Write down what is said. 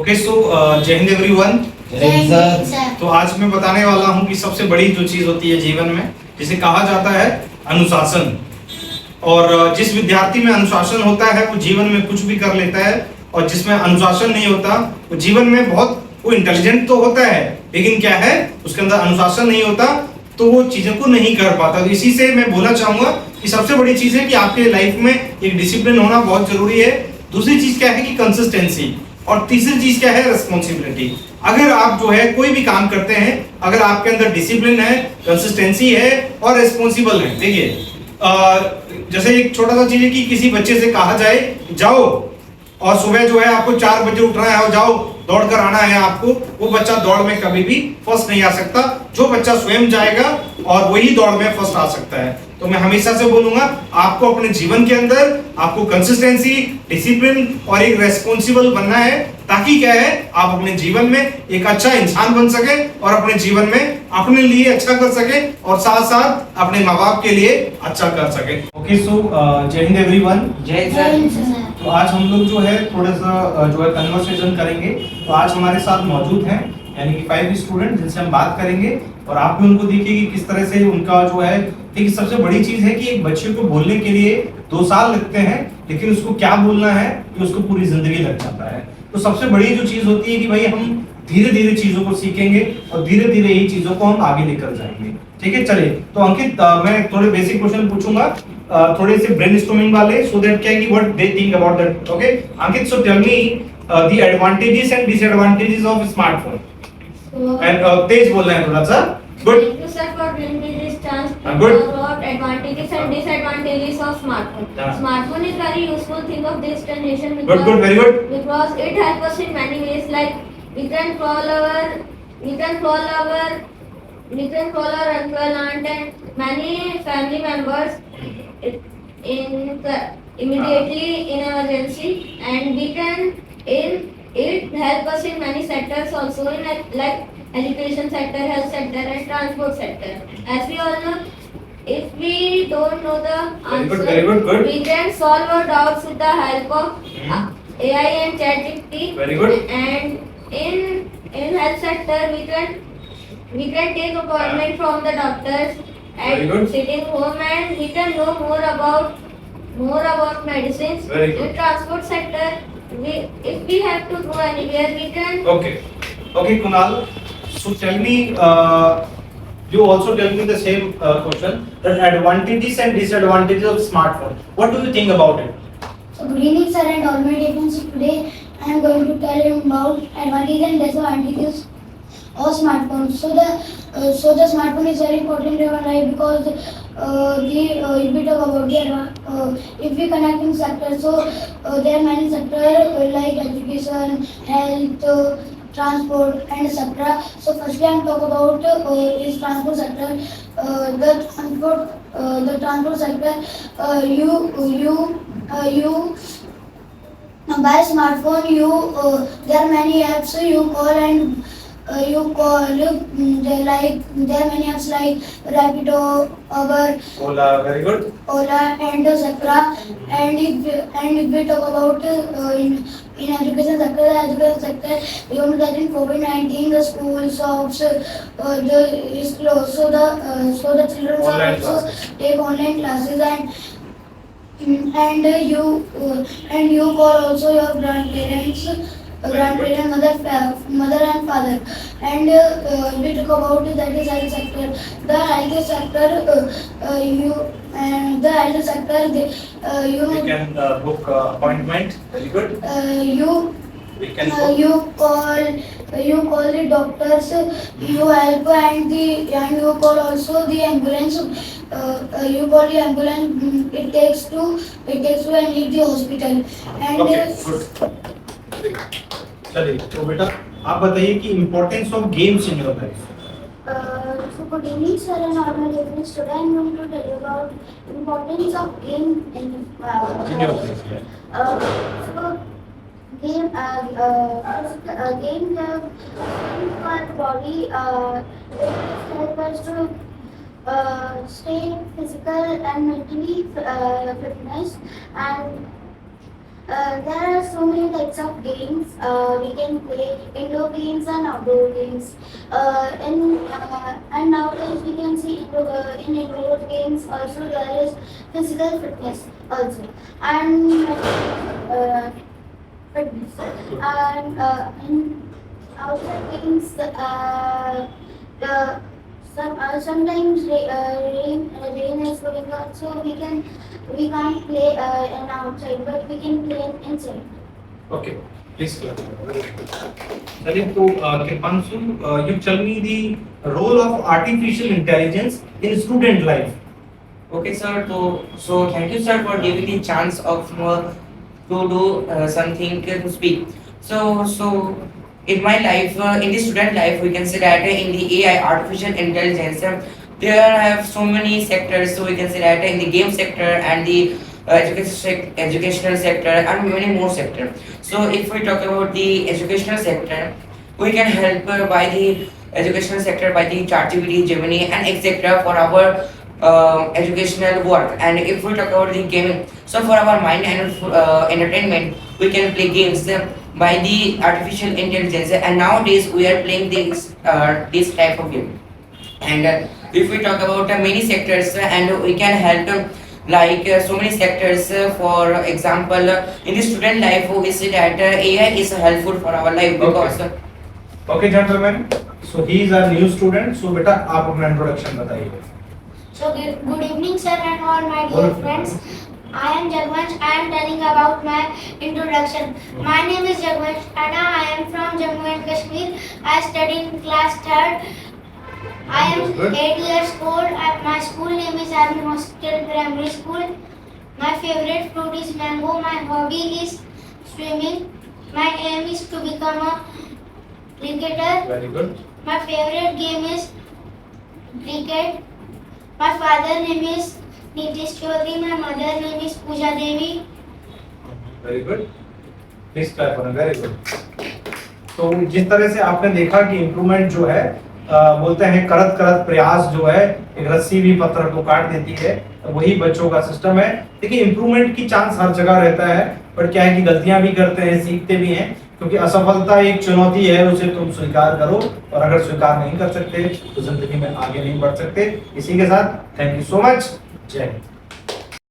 Okay so जय Hind everyone. तो आज मैं बताने वाला हूं कि सबसे बड़ी जो चीज होती है जीवन में, जिसे कहा जाता है अनुशासन। और जिस विद्यार्थी में अनुशासन होता है वो जीवन में कुछ भी कर लेता है, और जिसमें अनुशासन नहीं होता वो जीवन में वो इंटेलिजेंट तो होता है, लेकिन क्या है उसके अंदर अनुशासन नहीं होता तो वो चीजों को नहीं कर पाता। तो इसी से मैं बोलना चाहूंगा कि सबसे बड़ी चीज है कि आपके लाइफ में एक डिसिप्लिन होना बहुत जरूरी है। दूसरी चीज क्या है कि कंसिस्टेंसी, और तीसरी चीज क्या है रिस्पॉन्सिबिलिटी। अगर आप जो है कोई भी काम करते हैं, अगर आपके अंदर डिसिप्लिन है, कंसिस्टेंसी है और रिस्पॉन्सिबल है, देखिए जैसे एक छोटा सा चीज है कि किसी बच्चे से कहा जाए जाओ और सुबह जो है आपको 4 बजे उठना है और जाओ दौड़ कर आना है आपको, वो बच्चा दौड़ में कभी भी फर्स्ट नहीं आ सकता। जो बच्चा स्वयं जाएगा और वही दौड़ में फर्स्ट आ सकता है। तो मैं हमेशा से बोलूंगा आपको अपने जीवन के अंदर आपको कंसिस्टेंसी, डिसिप्लिन और एक रेस्पॉन्सिबल बनना है, ताकि क्या है आप अपने जीवन में एक अच्छा इंसान बन सके और अपने जीवन में अपने लिए अच्छा कर सके और साथ साथ अपने माँ बाप के लिए अच्छा कर सके। ओके सो जय हिंद एवरीवन। जय सर। तो आज हम लोग जो है थोड़ा सा जो है कन्वर्सेशन करेंगे। तो आज हमारे साथ मौजूद हैं यानी कि 5 स्टूडेंट जिनसे हम बात करेंगे, और आप भी उनको देखिए कि किस तरह से उनका जो है। देखिए सबसे बड़ी चीज है कि एक बच्चे को बोलने के लिए 2 साल लगते हैं, लेकिन उसको क्या बोलना है कि उसको पूरी जिंदगी लग जाता है। तो सबसे बड़ी जो चीज होती है कि भाई हम धीरे धीरे चीजों को सीखेंगे और धीरे धीरे ही चीजों को हम आगे लेकर जाएंगे। ठीक है, चलिए। तो अंकित मैं थोड़े बेसिक क्वेश्चन पूछूंगा, थोड़े से ब्रेनस्टॉर्मिंग वाले, सो दैट क्या है कि what they think about that. Okay Ankit, so tell me the advantages and disadvantages of smartphone. And तेज बोलना है थोड़ा सा। Good. Thank you, sir, for giving me this chance to Good. talk about advantages and disadvantages of smartphone. Yeah. Smartphone is very useful thing of this generation Good, good, very good. because it helps us in many ways. Like we can call our uncle, aunt, and many family members immediately in emergency, and we can it help us in many sectors also, in like education sector, health sector, and transport sector. As we all know, if we don't know the answer, very good. we can solve our doubts with the help of AI and ChatGPT. Very good. And in health sector, we can take appointment from the doctors Very good. at sitting home, and we can know more about medicines. Very good. In transport sector, if we have to go anywhere, we can. Okay, Kunal. So tell me, you also tell me the same question, the advantages and disadvantages of smartphone. What do you think about it? So good evening, sir, and all my friends. Today I am going to tell you about advantages and disadvantages of smartphone. So the smartphone is very important in our life because if we talk about if we connect in sectors, so there are many sectors like education, health, transport, and etc. So firstly, I am talk about is transport sector. The transport sector, you by smartphone, there are many apps you call, and there are many apps like Rapido, Uber, Ola, very good. Ola, and etc. And if we talk about in education sector, you know that in COVID-19 the school shops is closed, so the children are Online also classes. take online classes, and you call also your grandparents, mother and father. And we talk about that is health sector. The health sector, We can book appointment. Very good. We can book. You call the doctors, you help, and you call also the ambulance. You call the ambulance. It takes to and leave the hospital. And Okay, good. चलिए, तो बेटा आप बताइए कि importance of games in your life. So good evening, sir, and all my friends. Today I am going to tell you about importance of game in your life. So game for our body help us to stay physical and mentally fitness, There are so many types of games. We can play indoor games and outdoor games. And nowadays we can see in indoor games also there is physical fitness also and fitness and outside games. Sometimes rain is going on, so we can't play in outside, but we can play inside. Okay, please. चलिए तो कृपांशु, you tell me the role of artificial intelligence in student life. Okay, sir. So thank you, sir, for giving the chance of to do something to speak. So in my life, in the student life, we can say that in the AI, artificial intelligence, there have so many sectors. So we can say that in the game sector and the educational sector and many more sectors. So if we talk about the educational sector, we can help by the educational sector by the ChatGPT, Gemini, and etc. for our educational work. And if we talk about the gaming, so for our mind and entertainment, we can play games by the artificial intelligence. And nowadays we are playing this type of game. And if we talk about many sectors, and we can help like so many sectors. For example, in the student life, we see that AI is helpful for our life because. Okay, gentlemen. So he is a new student. So बेटा आप अपना introduction बताइए. So good evening, sir, and all my dear friends. I am Jagvansh. I am telling about my introduction. My name is Jagvansh and I am from Jammu and Kashmir. I study in class 3rd. I am 8 years old. My school name is Army Hospital Primary School. My favorite fruit is mango. My hobby is swimming. My aim is to become a cricketer. Very good. My favorite game is cricket. My father name is Nitish Chaudhary. My mother name is Pooja Devi. Very good. Please clap for him. Very good. तो जिस तरह से आपने देखा कि improvement जो है बोलते हैं करत करत प्रयास जो है एक रस्सी भी पत्थर को काट देती है, तो वही बच्चों का सिस्टम है। देखिए इम्प्रूवमेंट की चांस हर जगह रहता है, पर क्या है कि गलतियां भी करते हैं, सीखते भी हैं, क्योंकि असफलता एक चुनौती है, उसे तुम स्वीकार करो, और अगर स्वीकार नहीं कर सकते तो जिंदगी में आगे नहीं बढ़ सकते। इसी के साथ थैंक यू सो मच। जय हिंद।